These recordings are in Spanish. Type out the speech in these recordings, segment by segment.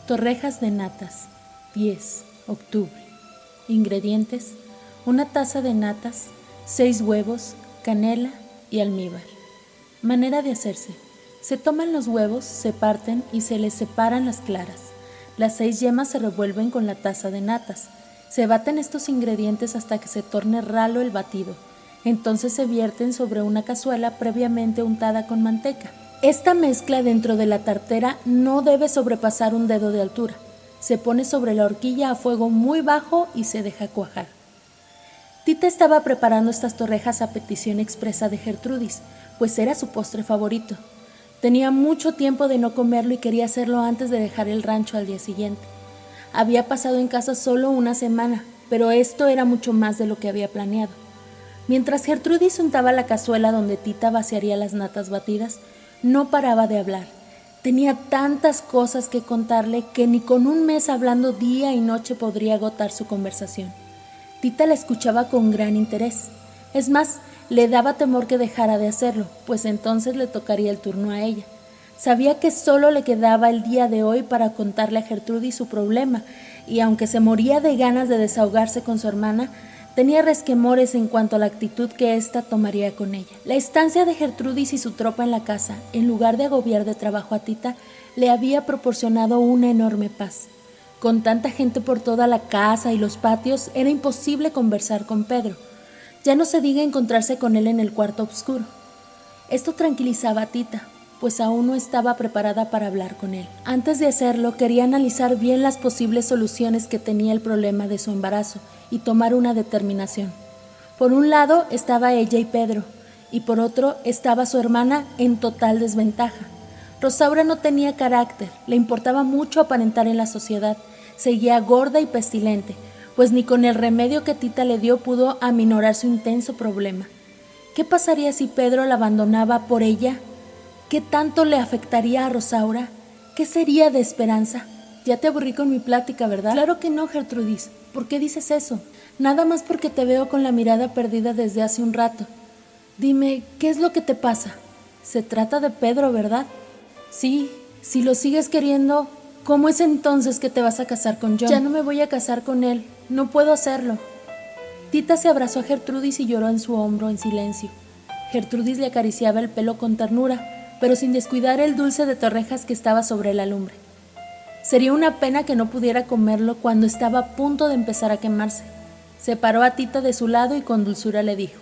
Torrejas de natas, 10, octubre. Ingredientes: una taza de natas, 6 huevos, canela y almíbar. Manera de hacerse: se toman los huevos, se parten y se les separan las claras. Las 6 yemas se revuelven con la taza de natas. Se baten estos ingredientes hasta que se torne ralo el batido. Entonces se vierten sobre una cazuela previamente untada con manteca. Esta mezcla dentro de la tartera no debe sobrepasar un dedo de altura. Se pone sobre la horquilla a fuego muy bajo y se deja cuajar. Tita estaba preparando estas torrejas a petición expresa de Gertrudis, pues era su postre favorito. Tenía mucho tiempo de no comerlo y quería hacerlo antes de dejar el rancho al día siguiente. Había pasado en casa solo una semana, pero esto era mucho más de lo que había planeado. Mientras Gertrudis untaba la cazuela donde Tita vaciaría las natas batidas, no paraba de hablar. Tenía tantas cosas que contarle que ni con un mes hablando día y noche podría agotar su conversación. Tita la escuchaba con gran interés. Es más, le daba temor que dejara de hacerlo, pues entonces le tocaría el turno a ella. Sabía que solo le quedaba el día de hoy para contarle a Gertrudis su problema, y aunque se moría de ganas de desahogarse con su hermana, tenía resquemores en cuanto a la actitud que ésta tomaría con ella. La estancia de Gertrudis y su tropa en la casa, en lugar de agobiar de trabajo a Tita, le había proporcionado una enorme paz. Con tanta gente por toda la casa y los patios, era imposible conversar con Pedro. Ya no se diga encontrarse con él en el cuarto oscuro. Esto tranquilizaba a Tita, pues aún no estaba preparada para hablar con él. Antes de hacerlo, quería analizar bien las posibles soluciones que tenía el problema de su embarazo y tomar una determinación. Por un lado estaba ella y Pedro, y por otro estaba su hermana en total desventaja. Rosaura no tenía carácter, le importaba mucho aparentar en la sociedad, seguía gorda y pestilente, pues ni con el remedio que Tita le dio pudo aminorar su intenso problema. ¿Qué pasaría si Pedro la abandonaba por ella? ¿Qué tanto le afectaría a Rosaura? ¿Qué sería de Esperanza? Ya te aburrí con mi plática, ¿verdad? Claro que no, Gertrudis. ¿Por qué dices eso? Nada más porque te veo con la mirada perdida desde hace un rato. Dime, ¿qué es lo que te pasa? Se trata de Pedro, ¿verdad? Sí, si lo sigues queriendo, ¿cómo es entonces que te vas a casar con John? Ya no me voy a casar con él. No puedo hacerlo. Tita se abrazó a Gertrudis y lloró en su hombro en silencio. Gertrudis le acariciaba el pelo con ternura, pero sin descuidar el dulce de torrejas que estaba sobre la lumbre. Sería una pena que no pudiera comerlo cuando estaba a punto de empezar a quemarse. Separó a Tita de su lado y con dulzura le dijo: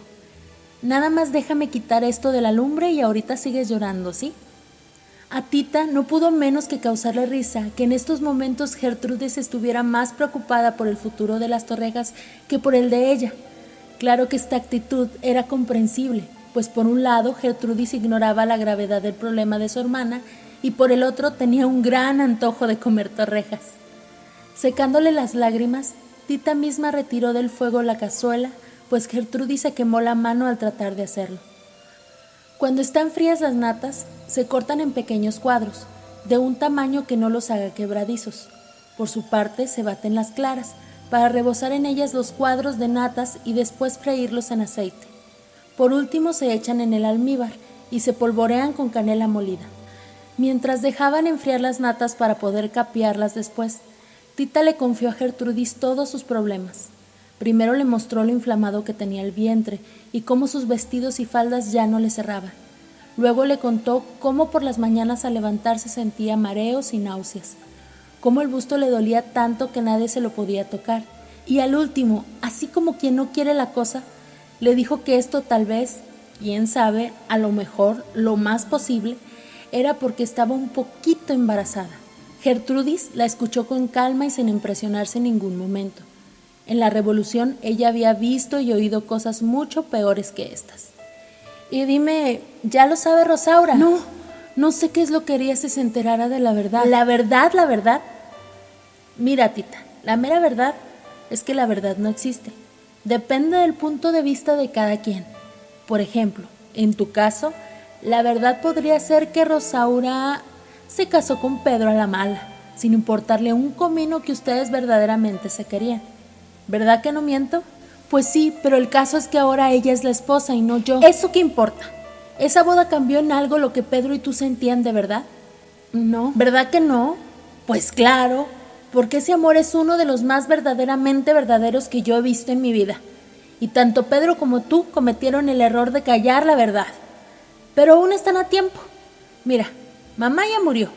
«Nada más déjame quitar esto de la lumbre y ahorita sigues llorando, ¿sí?». A Tita no pudo menos que causarle risa que en estos momentos Gertrudis estuviera más preocupada por el futuro de las torrejas que por el de ella. Claro que esta actitud era comprensible, pues por un lado Gertrudis ignoraba la gravedad del problema de su hermana y por el otro tenía un gran antojo de comer torrejas. Secándole las lágrimas, Tita misma retiró del fuego la cazuela, pues Gertrudis se quemó la mano al tratar de hacerlo. Cuando están frías las natas, se cortan en pequeños cuadros, de un tamaño que no los haga quebradizos. Por su parte, se baten las claras, para rebozar en ellas los cuadros de natas y después freírlos en aceite. Por último, se echan en el almíbar y se polvorean con canela molida. Mientras dejaban enfriar las natas para poder capearlas después, Tita le confió a Gertrudis todos sus problemas. Primero le mostró lo inflamado que tenía el vientre y cómo sus vestidos y faldas ya no le cerraban. Luego le contó cómo por las mañanas al levantarse sentía mareos y náuseas, cómo el busto le dolía tanto que nadie se lo podía tocar. Y al último, así como quien no quiere la cosa, le dijo que esto tal vez, quién sabe, a lo mejor, lo más posible, era porque estaba un poquito embarazada. Gertrudis la escuchó con calma y sin impresionarse en ningún momento. En la Revolución ella había visto y oído cosas mucho peores que estas. Y dime, ¿ya lo sabe Rosaura? No sé qué es lo que haría si se enterara de la verdad. ¿La verdad? Mira, Tita, la mera verdad es que la verdad no existe. Depende del punto de vista de cada quien. Por ejemplo, en tu caso, la verdad podría ser que Rosaura se casó con Pedro a la mala, sin importarle un comino que ustedes verdaderamente se querían. ¿Verdad que no miento? Pues sí, pero el caso es que ahora ella es la esposa y no yo. ¿Eso qué importa? ¿Esa boda cambió en algo lo que Pedro y tú sentían de verdad? No. ¿Verdad que no? Pues claro, porque ese amor es uno de los más verdaderamente verdaderos que yo he visto en mi vida. Y tanto Pedro como tú cometieron el error de callar la verdad. Pero aún están a tiempo. Mira, mamá ya murió.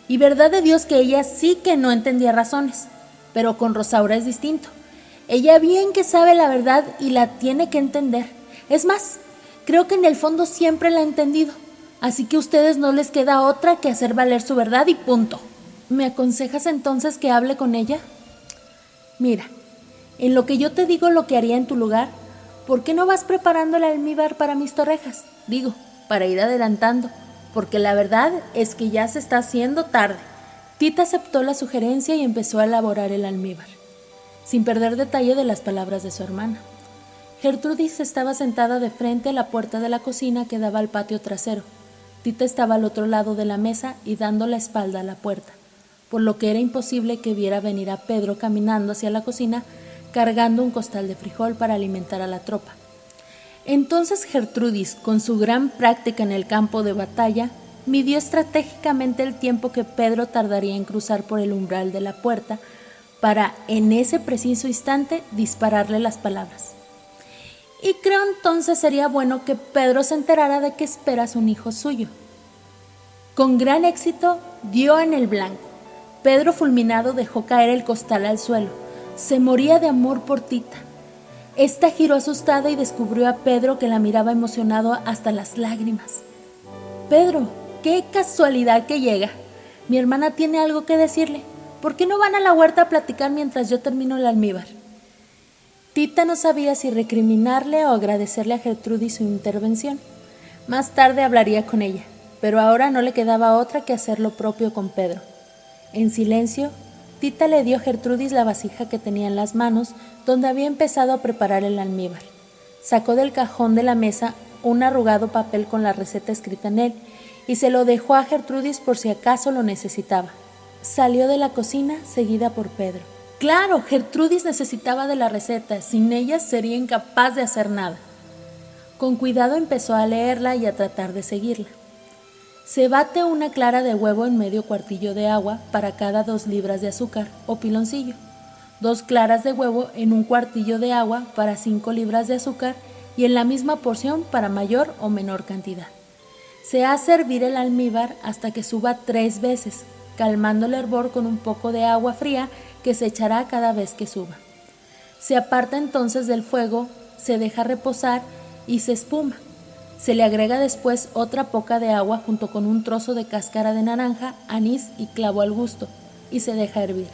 Y verdad de Dios que ella sí que no entendía razones. Pero con Rosaura es distinto. Ella bien que sabe la verdad y la tiene que entender. Es más, creo que en el fondo siempre la ha entendido. Así que a ustedes no les queda otra que hacer valer su verdad y punto. ¿Me aconsejas entonces que hable con ella? Mira, en lo que yo te digo lo que haría en tu lugar, ¿por qué no vas preparando el almíbar para mis torrejas? Digo, para ir adelantando, porque la verdad es que ya se está haciendo tarde. Tita aceptó la sugerencia y empezó a elaborar el almíbar, sin perder detalle de las palabras de su hermana. Gertrudis estaba sentada de frente a la puerta de la cocina que daba al patio trasero. Tita estaba al otro lado de la mesa y dando la espalda a la puerta, por lo que era imposible que viera venir a Pedro caminando hacia la cocina cargando un costal de frijol para alimentar a la tropa. Entonces Gertrudis, con su gran práctica en el campo de batalla, midió estratégicamente el tiempo que Pedro tardaría en cruzar por el umbral de la puerta para, en ese preciso instante, dispararle las palabras. Y creo entonces sería bueno que Pedro se enterara de que esperas un hijo suyo. Con gran éxito dio en el blanco. Pedro, fulminado, dejó caer el costal al suelo. Se moría de amor por Tita. Esta giró asustada y descubrió a Pedro que la miraba emocionado hasta las lágrimas. Pedro, qué casualidad que llega. Mi hermana tiene algo que decirle. ¿Por qué no van a la huerta a platicar mientras yo termino el almíbar? Tita no sabía si recriminarle o agradecerle a Gertrudis su intervención. Más tarde hablaría con ella, pero ahora no le quedaba otra que hacer lo propio con Pedro. En silencio, Tita le dio a Gertrudis la vasija que tenía en las manos, donde había empezado a preparar el almíbar. Sacó del cajón de la mesa un arrugado papel con la receta escrita en él y se lo dejó a Gertrudis por si acaso lo necesitaba. Salió de la cocina seguida por Pedro. Claro, Gertrudis necesitaba de la receta, sin ella sería incapaz de hacer nada. Con cuidado empezó a leerla y a tratar de seguirla. Se bate una clara de huevo en medio cuartillo de agua para cada 2 libras de azúcar o piloncillo. 2 claras de huevo en un cuartillo de agua para 5 libras de azúcar y en la misma porción para mayor o menor cantidad. Se hace hervir el almíbar hasta que suba 3 veces, calmando el hervor con un poco de agua fría que se echará cada vez que suba. Se aparta entonces del fuego, se deja reposar y se espuma. Se le agrega después otra poca de agua junto con un trozo de cáscara de naranja, anís y clavo al gusto, y se deja hervir.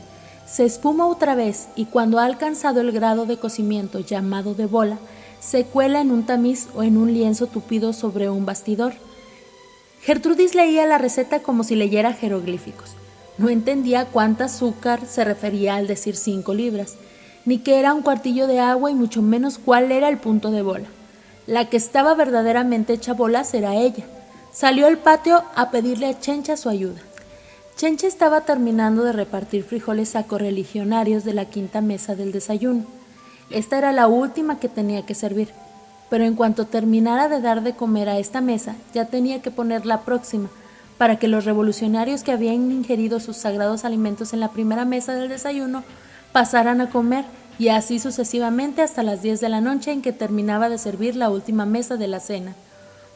Se espuma otra vez y cuando ha alcanzado el grado de cocimiento llamado de bola, se cuela en un tamiz o en un lienzo tupido sobre un bastidor. Gertrudis leía la receta como si leyera jeroglíficos. No entendía cuánta azúcar se refería al decir 5 libras, ni qué era un cuartillo de agua y mucho menos cuál era el punto de bola. La que estaba verdaderamente hecha bolas era ella. Salió al patio a pedirle a Chencha su ayuda. Chencha estaba terminando de repartir frijoles a correligionarios de la 5ª mesa del desayuno. Esta era la última que tenía que servir, pero en cuanto terminara de dar de comer a esta mesa, ya tenía que poner la próxima, para que los revolucionarios que habían ingerido sus sagrados alimentos en la primera mesa del desayuno pasaran a comer, y así sucesivamente hasta las 10 de la noche en que terminaba de servir la última mesa de la cena,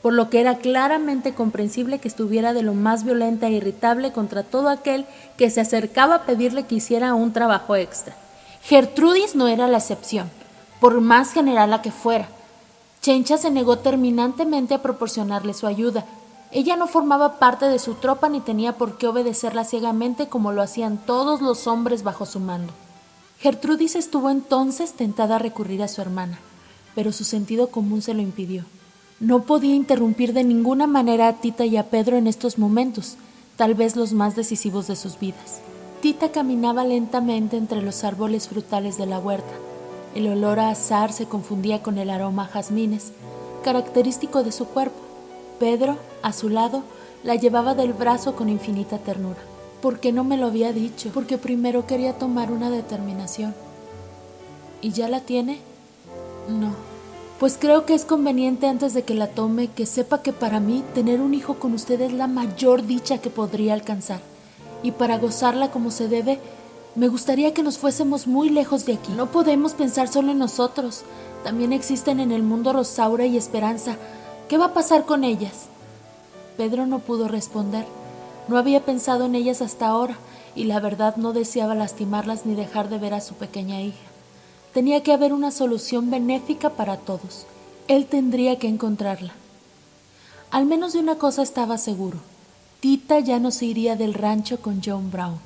por lo que era claramente comprensible que estuviera de lo más violenta e irritable contra todo aquel que se acercaba a pedirle que hiciera un trabajo extra. Gertrudis no era la excepción, por más generala que fuera. Chencha se negó terminantemente a proporcionarle su ayuda. Ella no formaba parte de su tropa ni tenía por qué obedecerla ciegamente como lo hacían todos los hombres bajo su mando. Gertrudis estuvo entonces tentada a recurrir a su hermana, pero su sentido común se lo impidió. No podía interrumpir de ninguna manera a Tita y a Pedro en estos momentos, tal vez los más decisivos de sus vidas. Tita caminaba lentamente entre los árboles frutales de la huerta. El olor a azahar se confundía con el aroma a jazmines, característico de su cuerpo. Pedro, a su lado, la llevaba del brazo con infinita ternura. ¿Por qué no me lo había dicho? Porque primero quería tomar una determinación. ¿Y ya la tiene? No. Pues creo que es conveniente antes de que la tome que sepa que para mí tener un hijo con usted es la mayor dicha que podría alcanzar. y para gozarla como se debe, me gustaría que nos fuésemos muy lejos de aquí. No podemos pensar solo en nosotros. También existen en el mundo Rosaura y Esperanza. ¿Qué va a pasar con ellas? Pedro no pudo responder. No había pensado en ellas hasta ahora, y la verdad no deseaba lastimarlas ni dejar de ver a su pequeña hija. Tenía que haber una solución benéfica para todos. Él tendría que encontrarla. Al menos de una cosa estaba seguro. Tita ya no se iría del rancho con John Brown.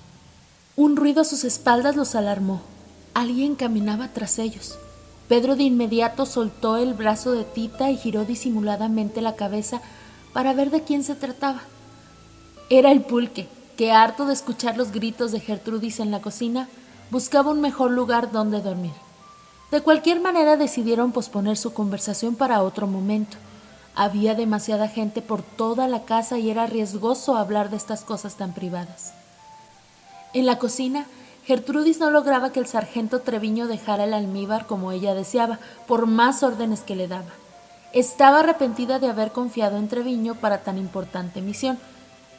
Un ruido a sus espaldas los alarmó. Alguien caminaba tras ellos. Pedro de inmediato soltó el brazo de Tita y giró disimuladamente la cabeza para ver de quién se trataba. Era el pulque, que harto de escuchar los gritos de Gertrudis en la cocina, buscaba un mejor lugar donde dormir. De cualquier manera decidieron posponer su conversación para otro momento. Había demasiada gente por toda la casa y era riesgoso hablar de estas cosas tan privadas. En la cocina, Gertrudis no lograba que el sargento Treviño dejara el almíbar como ella deseaba, por más órdenes que le daba. Estaba arrepentida de haber confiado en Treviño para tan importante misión,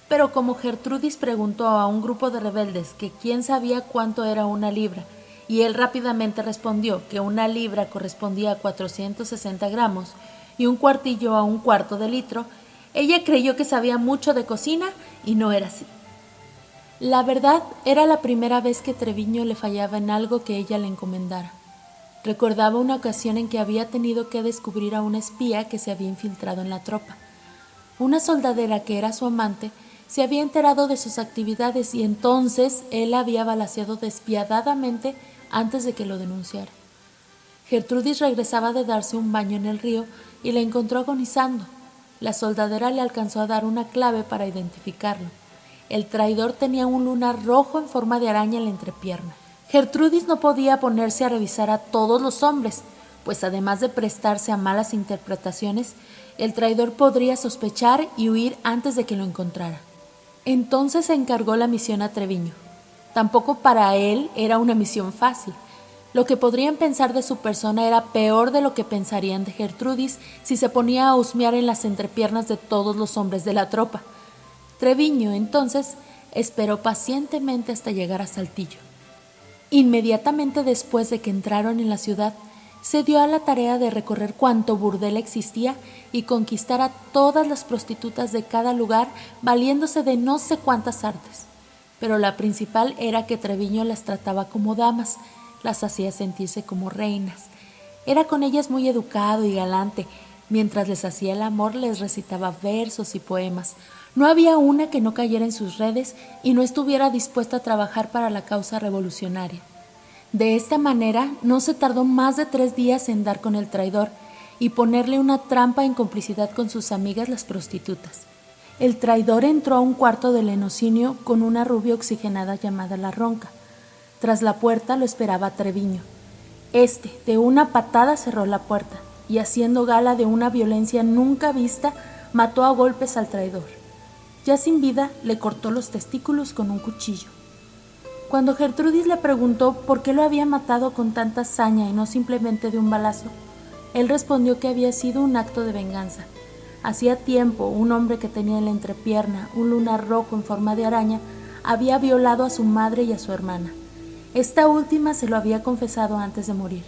pero como Gertrudis preguntó a un grupo de rebeldes que quién sabía cuánto era una libra, y él rápidamente respondió que una libra correspondía a 460 gramos y un cuartillo a un cuarto de litro, ella creyó que sabía mucho de cocina y no era así. La verdad, era la primera vez que Treviño le fallaba en algo que ella le encomendara. Recordaba una ocasión en que había tenido que descubrir a una espía que se había infiltrado en la tropa. Una soldadera que era su amante se había enterado de sus actividades y entonces él la había balaceado despiadadamente antes de que lo denunciara. Gertrudis regresaba de darse un baño en el río y la encontró agonizando. La soldadera le alcanzó a dar una clave para identificarlo. El traidor tenía un lunar rojo en forma de araña en la entrepierna. Gertrudis no podía ponerse a revisar a todos los hombres, pues además de prestarse a malas interpretaciones, el traidor podría sospechar y huir antes de que lo encontrara. Entonces se encargó la misión a Treviño. Tampoco para él era una misión fácil. Lo que podrían pensar de su persona era peor de lo que pensarían de Gertrudis si se ponía a husmear en las entrepiernas de todos los hombres de la tropa. Treviño, entonces, esperó pacientemente hasta llegar a Saltillo. Inmediatamente después de que entraron en la ciudad, se dio a la tarea de recorrer cuanto burdel existía y conquistar a todas las prostitutas de cada lugar, valiéndose de no sé cuántas artes. Pero la principal era que Treviño las trataba como damas, las hacía sentirse como reinas. Era con ellas muy educado y galante. Mientras les hacía el amor, les recitaba versos y poemas. No había una que no cayera en sus redes y no estuviera dispuesta a trabajar para la causa revolucionaria. De esta manera, no se tardó más de 3 días en dar con el traidor y ponerle una trampa en complicidad con sus amigas las prostitutas. El traidor entró a un cuarto de lenocinio con una rubia oxigenada llamada La Ronca. Tras la puerta lo esperaba Treviño. De una patada cerró la puerta y, haciendo gala de una violencia nunca vista, mató a golpes al traidor. Ya sin vida, le cortó los testículos con un cuchillo. Cuando Gertrudis le preguntó por qué lo había matado con tanta saña y no simplemente de un balazo, él respondió que había sido un acto de venganza. Hacía tiempo, un hombre que tenía en la entrepierna un lunar rojo en forma de araña había violado a su madre y a su hermana. Esta última se lo había confesado antes de morir.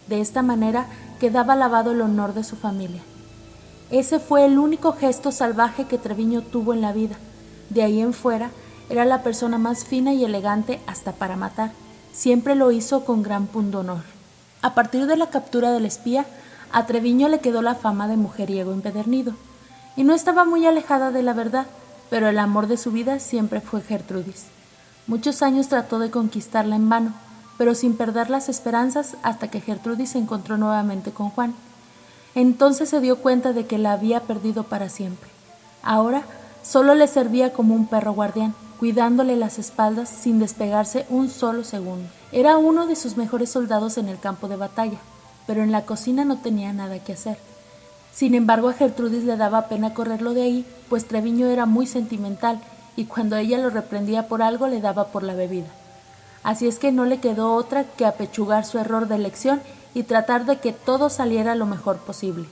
De esta manera quedaba lavado el honor de su familia. Ese fue el único gesto salvaje que Treviño tuvo en la vida. De ahí en fuera, era la persona más fina y elegante hasta para matar. Siempre lo hizo con gran pundonor. A partir de la captura del espía, a Treviño le quedó la fama de mujeriego empedernido. Y no estaba muy alejada de la verdad, pero el amor de su vida siempre fue Gertrudis. Muchos años trató de conquistarla en vano, pero sin perder las esperanzas hasta que Gertrudis se encontró nuevamente con Juan. Entonces se dio cuenta de que la había perdido para siempre. Ahora solo le servía como un perro guardián, cuidándole las espaldas sin despegarse un solo segundo. Era uno de sus mejores soldados en el campo de batalla, pero en la cocina no tenía nada que hacer. Sin embargo, a Gertrudis le daba pena correrlo de ahí, pues Treviño era muy sentimental y cuando ella lo reprendía por algo le daba por la bebida. Así es que no le quedó otra que apechugar su error de elección y tratar de que todo saliera lo mejor posible.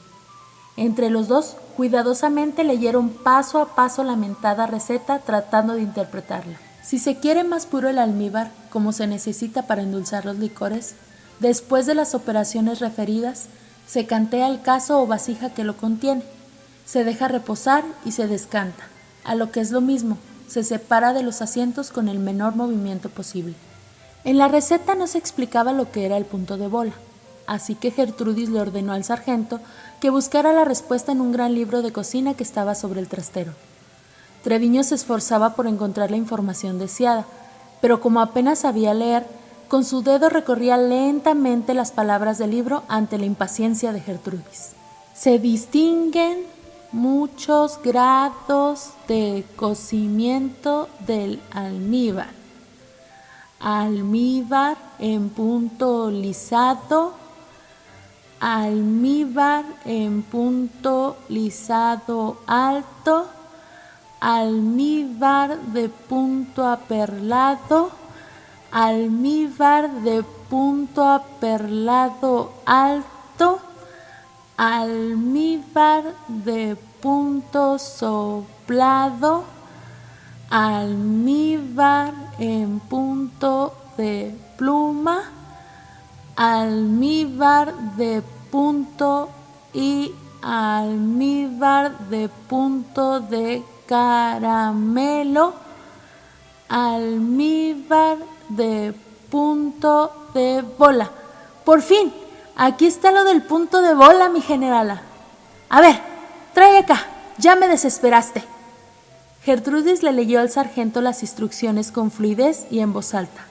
Entre los dos, cuidadosamente leyeron paso a paso la mentada receta tratando de interpretarla. Si se quiere más puro el almíbar, como se necesita para endulzar los licores, después de las operaciones referidas, se cantea el cazo o vasija que lo contiene, se deja reposar y se descanta. A lo que es lo mismo, se separa de los asientos con el menor movimiento posible. En la receta no se explicaba lo que era el punto de bola, así que Gertrudis le ordenó al sargento que buscara la respuesta en un gran libro de cocina que estaba sobre el trastero. Treviño se esforzaba por encontrar la información deseada, pero como apenas sabía leer, con su dedo recorría lentamente las palabras del libro ante la impaciencia de Gertrudis. Se distinguen muchos grados de cocimiento del almíbar. Almíbar en punto lisado, almíbar en punto lisado alto, almíbar de punto aperlado, almíbar de punto aperlado alto, almíbar de punto soplado, almíbar en punto de pluma, almíbar de punto y almíbar de punto de caramelo, almíbar de punto de bola. Por fin, aquí está lo del punto de bola, mi generala. A ver, trae acá, ya me desesperaste. Gertrudis le leyó al sargento las instrucciones con fluidez y en voz alta.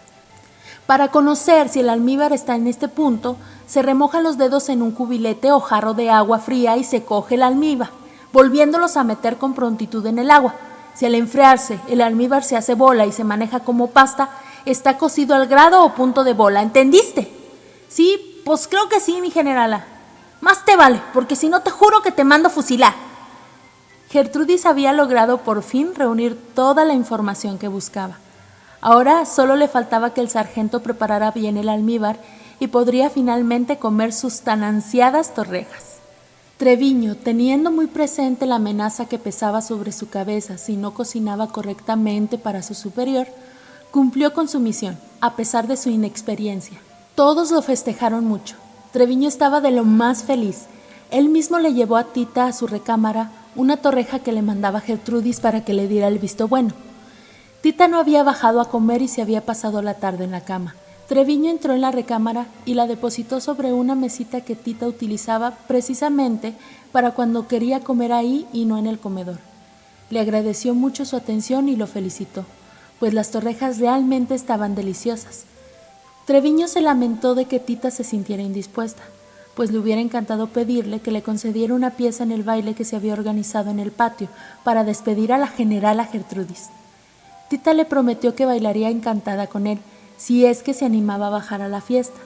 Para conocer si el almíbar está en este punto, se remojan los dedos en un cubilete o jarro de agua fría y se coge el almíbar, volviéndolos a meter con prontitud en el agua. Si al enfriarse el almíbar se hace bola y se maneja como pasta, está cocido al grado o punto de bola, ¿entendiste? Sí, pues creo que sí, mi generala. Más te vale, porque si no te juro que te mando fusilar. Gertrudis había logrado por fin reunir toda la información que buscaba. Ahora solo le faltaba que el sargento preparara bien el almíbar y podría finalmente comer sus tan ansiadas torrejas. Treviño, teniendo muy presente la amenaza que pesaba sobre su cabeza si no cocinaba correctamente para su superior, cumplió con su misión, a pesar de su inexperiencia. Todos lo festejaron mucho. Treviño estaba de lo más feliz. Él mismo le llevó a Tita a su recámara una torreja que le mandaba Gertrudis para que le diera el visto bueno. Tita no había bajado a comer y se había pasado la tarde en la cama. Treviño entró en la recámara y la depositó sobre una mesita que Tita utilizaba precisamente para cuando quería comer ahí y no en el comedor. Le agradeció mucho su atención y lo felicitó, pues las torrejas realmente estaban deliciosas. Treviño se lamentó de que Tita se sintiera indispuesta, pues le hubiera encantado pedirle que le concediera una pieza en el baile que se había organizado en el patio para despedir a la generala Gertrudis. Tita le prometió que bailaría encantada con él, si es que se animaba a bajar a la fiesta.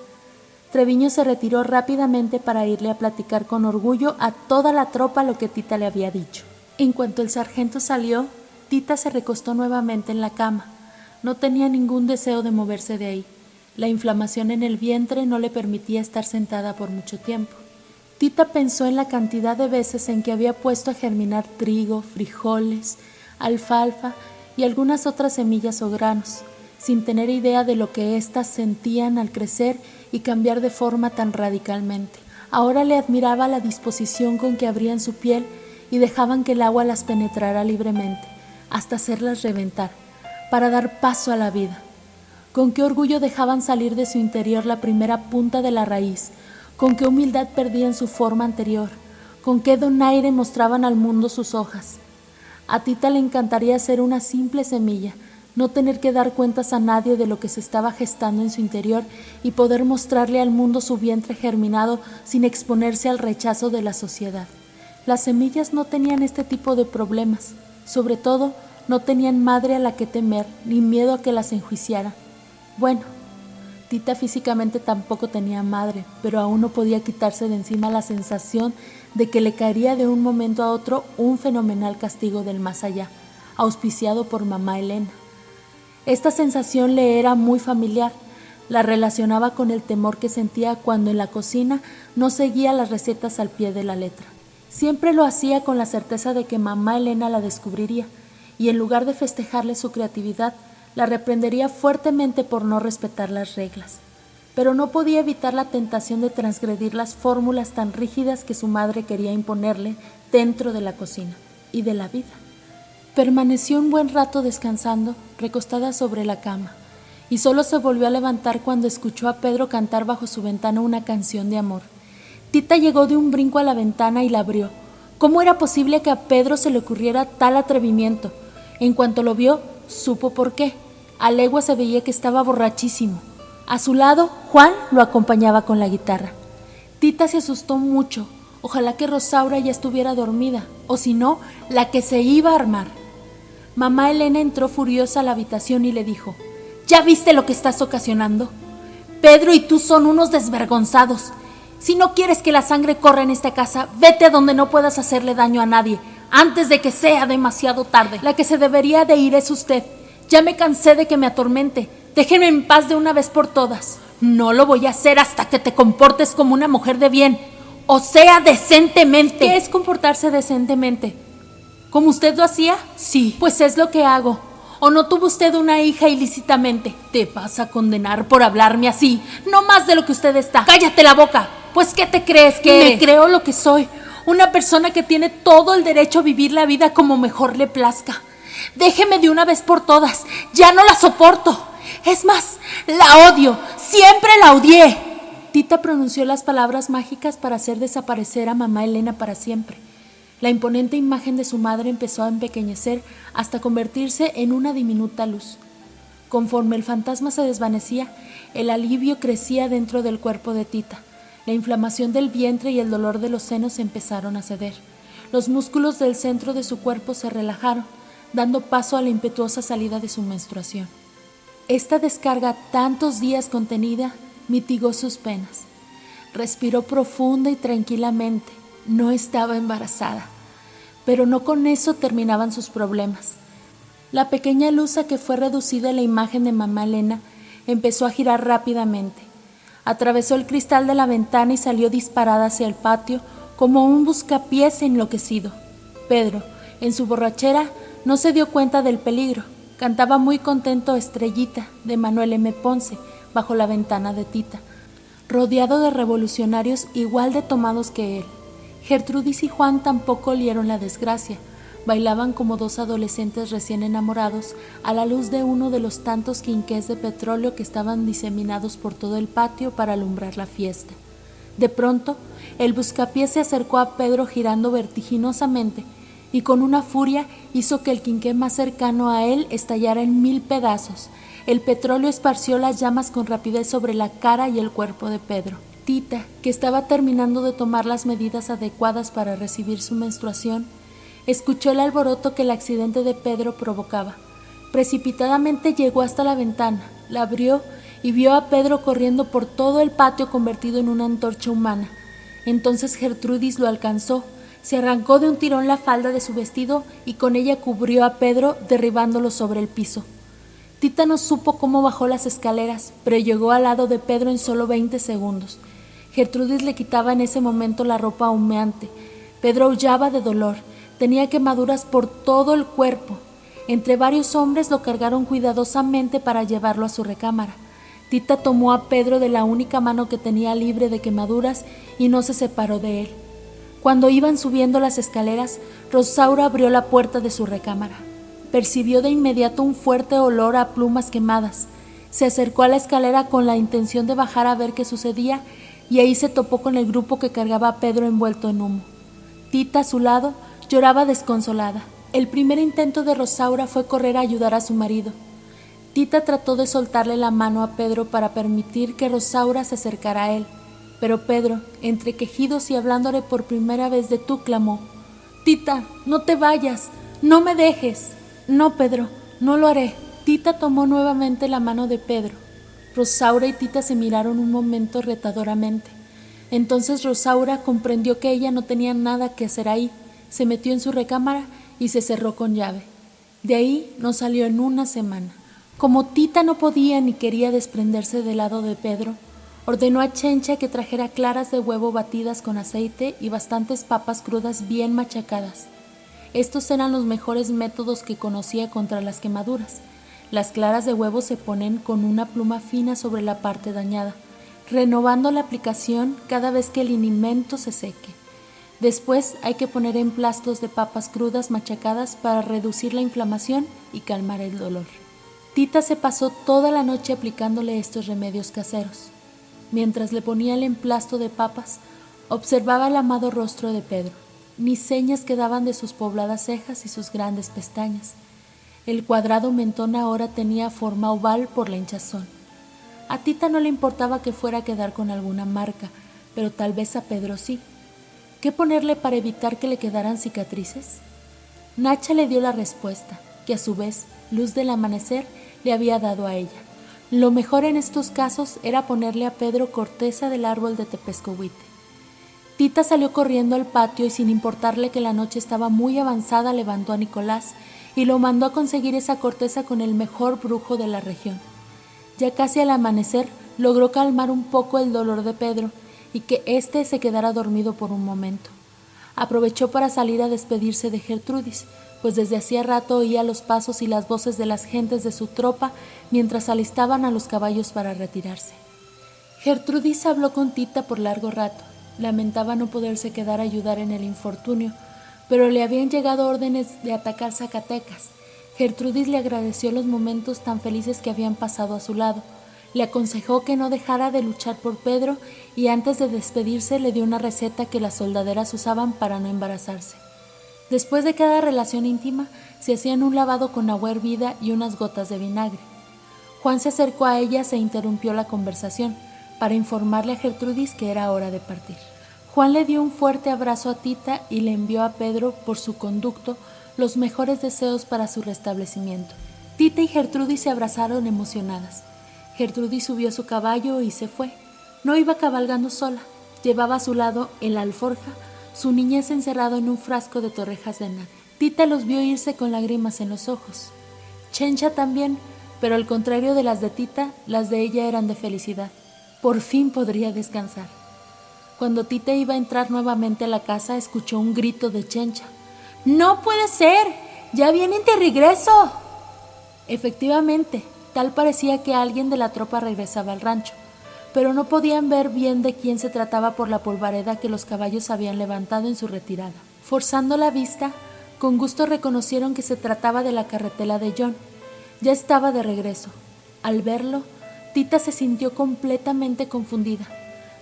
Treviño se retiró rápidamente para irle a platicar con orgullo a toda la tropa lo que Tita le había dicho. En cuanto el sargento salió, Tita se recostó nuevamente en la cama. No tenía ningún deseo de moverse de ahí. La inflamación en el vientre no le permitía estar sentada por mucho tiempo. Tita pensó en la cantidad de veces en que había puesto a germinar trigo, frijoles, alfalfa y algunas otras semillas o granos, sin tener idea de lo que éstas sentían al crecer y cambiar de forma tan radicalmente. Ahora le admiraba la disposición con que abrían su piel y dejaban que el agua las penetrara libremente, hasta hacerlas reventar, para dar paso a la vida. Con qué orgullo dejaban salir de su interior la primera punta de la raíz, con qué humildad perdían su forma anterior, con qué donaire mostraban al mundo sus hojas. A Tita le encantaría ser una simple semilla, no tener que dar cuentas a nadie de lo que se estaba gestando en su interior y poder mostrarle al mundo su vientre germinado sin exponerse al rechazo de la sociedad. Las semillas no tenían este tipo de problemas, sobre todo no tenían madre a la que temer ni miedo a que las enjuiciara. Bueno, Tita físicamente tampoco tenía madre, pero aún no podía quitarse de encima la sensación de que le caería de un momento a otro un fenomenal castigo del más allá, auspiciado por mamá Elena. Esta sensación le era muy familiar, la relacionaba con el temor que sentía cuando en la cocina no seguía las recetas al pie de la letra. Siempre lo hacía con la certeza de que mamá Elena la descubriría, y en lugar de festejarle su creatividad, la reprendería fuertemente por no respetar las reglas, pero no podía evitar la tentación de transgredir las fórmulas tan rígidas que su madre quería imponerle dentro de la cocina y de la vida. Permaneció un buen rato descansando, recostada sobre la cama, y solo se volvió a levantar cuando escuchó a Pedro cantar bajo su ventana una canción de amor. Tita llegó de un brinco a la ventana y la abrió. ¿Cómo era posible que a Pedro se le ocurriera tal atrevimiento? En cuanto lo vio, supo por qué. A legua se veía que estaba borrachísimo. A su lado, Juan lo acompañaba con la guitarra. Tita se asustó mucho. Ojalá que Rosaura ya estuviera dormida, o si no, la que se iba a armar. Mamá Elena entró furiosa a la habitación y le dijo: ¿Ya viste lo que estás ocasionando? Pedro y tú son unos desvergonzados. Si no quieres que la sangre corra en esta casa, vete a donde no puedas hacerle daño a nadie, antes de que sea demasiado tarde. La que se debería de ir es usted. Ya me cansé de que me atormente. Déjenme en paz de una vez por todas. No lo voy a hacer hasta que te comportes como una mujer de bien, o sea, decentemente. ¿Qué es comportarse decentemente? ¿Como usted lo hacía? Sí. Pues es lo que hago. ¿O no tuvo usted una hija ilícitamente? Te vas a condenar por hablarme así, no más de lo que usted está. ¡Cállate la boca! Pues, ¿qué te crees que eres? Me creo lo que soy, una persona que tiene todo el derecho a vivir la vida como mejor le plazca. Déjeme de una vez por todas, ya no la soporto. Es más, la odio, siempre la odié. Tita pronunció las palabras mágicas para hacer desaparecer a mamá Elena para siempre. La imponente imagen de su madre empezó a empequeñecer hasta convertirse en una diminuta luz. Conforme el fantasma se desvanecía, el alivio crecía dentro del cuerpo de Tita. La inflamación del vientre y el dolor de los senos empezaron a ceder. Los músculos del centro de su cuerpo se relajaron, dando paso a la impetuosa salida de su menstruación. Esta descarga, tantos días contenida, mitigó sus penas. Respiró profunda y tranquilamente. No estaba embarazada, pero no con eso terminaban sus problemas. La pequeña luz a que fue reducida la imagen de mamá Elena empezó a girar rápidamente. Atravesó el cristal de la ventana y salió disparada hacia el patio como un buscapiés enloquecido. Pedro, en su borrachera, no se dio cuenta del peligro. Cantaba muy contento Estrellita, de Manuel M. Ponce, bajo la ventana de Tita, rodeado de revolucionarios igual de tomados que él. Gertrudis y Juan tampoco olieron la desgracia. Bailaban como dos adolescentes recién enamorados a la luz de uno de los tantos quinqués de petróleo que estaban diseminados por todo el patio para alumbrar la fiesta. De pronto, el buscapiés se acercó a Pedro girando vertiginosamente y con una furia hizo que el quinqué más cercano a él estallara en 1000 pedazos. El petróleo esparció las llamas con rapidez sobre la cara y el cuerpo de Pedro. Tita, que estaba terminando de tomar las medidas adecuadas para recibir su menstruación, escuchó el alboroto que el accidente de Pedro provocaba. Precipitadamente llegó hasta la ventana, la abrió y vio a Pedro corriendo por todo el patio convertido en una antorcha humana. Entonces Gertrudis lo alcanzó, se arrancó de un tirón la falda de su vestido y con ella cubrió a Pedro, derribándolo sobre el piso. Tita no supo cómo bajó las escaleras, pero llegó al lado de Pedro en solo 20 segundos. Gertrudis le quitaba en ese momento la ropa humeante. Pedro aullaba de dolor. Tenía quemaduras por todo el cuerpo. Entre varios hombres lo cargaron cuidadosamente para llevarlo a su recámara. Tita tomó a Pedro de la única mano que tenía libre de quemaduras y no se separó de él. Cuando iban subiendo las escaleras, Rosaura abrió la puerta de su recámara. Percibió de inmediato un fuerte olor a plumas quemadas. Se acercó a la escalera con la intención de bajar a ver qué sucedía y ahí se topó con el grupo que cargaba a Pedro envuelto en humo. Tita, a su lado, lloraba desconsolada. El primer intento de Rosaura fue correr a ayudar a su marido. Tita trató de soltarle la mano a Pedro para permitir que Rosaura se acercara a él, pero Pedro, entre quejidos y hablándole por primera vez de tú, clamó: «Tita, no te vayas, no me dejes». «No, Pedro, no lo haré». Tita tomó nuevamente la mano de Pedro. Rosaura y Tita se miraron un momento retadoramente. Entonces Rosaura comprendió que ella no tenía nada que hacer ahí, se metió en su recámara y se cerró con llave. De ahí no salió en una semana. Como Tita no podía ni quería desprenderse del lado de Pedro, ordenó a Chencha que trajera claras de huevo batidas con aceite y bastantes papas crudas bien machacadas. Estos eran los mejores métodos que conocía contra las quemaduras. Las claras de huevo se ponen con una pluma fina sobre la parte dañada, renovando la aplicación cada vez que el alimento se seque. Después hay que poner emplastos de papas crudas machacadas para reducir la inflamación y calmar el dolor. Tita se pasó toda la noche aplicándole estos remedios caseros. Mientras le ponía el emplasto de papas, observaba el amado rostro de Pedro. Ni señas quedaban de sus pobladas cejas y sus grandes pestañas. El cuadrado mentón ahora tenía forma oval por la hinchazón. A Tita no le importaba que fuera a quedar con alguna marca, pero tal vez a Pedro sí. ¿Qué ponerle para evitar que le quedaran cicatrices? Nacha le dio la respuesta, que a su vez, Luz del Amanecer le había dado a ella. Lo mejor en estos casos era ponerle a Pedro corteza del árbol de tepescohuite. Tita salió corriendo al patio y sin importarle que la noche estaba muy avanzada levantó a Nicolás y lo mandó a conseguir esa corteza con el mejor brujo de la región. Ya casi al amanecer logró calmar un poco el dolor de Pedro y que éste se quedara dormido por un momento. Aprovechó para salir a despedirse de Gertrudis, pues desde hacía rato oía los pasos y las voces de las gentes de su tropa mientras alistaban a los caballos para retirarse. Gertrudis habló con Tita por largo rato. Lamentaba no poderse quedar a ayudar en el infortunio, pero le habían llegado órdenes de atacar Zacatecas. Gertrudis le agradeció los momentos tan felices que habían pasado a su lado. Le aconsejó que no dejara de luchar por Pedro y antes de despedirse le dio una receta que las soldaderas usaban para no embarazarse. Después de cada relación íntima se hacían un lavado con agua hervida y unas gotas de vinagre. Juan se acercó a ellas e interrumpió la conversación para informarle a Gertrudis que era hora de partir. Juan le dio un fuerte abrazo a Tita y le envió a Pedro por su conducto los mejores deseos para su restablecimiento. Tita y Gertrudis se abrazaron emocionadas. Gertrudis subió a su caballo y se fue. No iba cabalgando sola, llevaba a su lado, en la alforja, su niñez encerrado en un frasco de torrejas de nata. Tita los vio irse con lágrimas en los ojos. Chencha también, pero al contrario de las de Tita, las de ella eran de felicidad. Por fin podría descansar. Cuando Tita iba a entrar nuevamente a la casa, escuchó un grito de Chencha. ¡No puede ser! ¡Ya vienen de regreso! Efectivamente, tal parecía que alguien de la tropa regresaba al rancho, pero no podían ver bien de quién se trataba por la polvareda que los caballos habían levantado en su retirada. Forzando la vista, con gusto reconocieron que se trataba de la carretela de John. Ya estaba de regreso. Al verlo, Tita se sintió completamente confundida.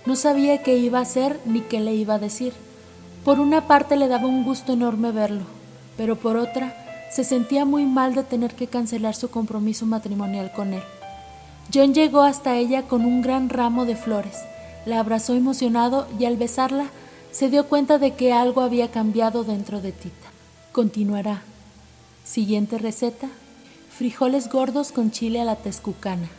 No sabía qué iba a hacer ni qué le iba a decir. Por una parte le daba un gusto enorme verlo, pero por otra se sentía muy mal de tener que cancelar su compromiso matrimonial con él. John llegó hasta ella con un gran ramo de flores, la abrazó emocionado y al besarla se dio cuenta de que algo había cambiado dentro de Tita. Continuará. Siguiente receta: frijoles gordos con chile a la tezcucana.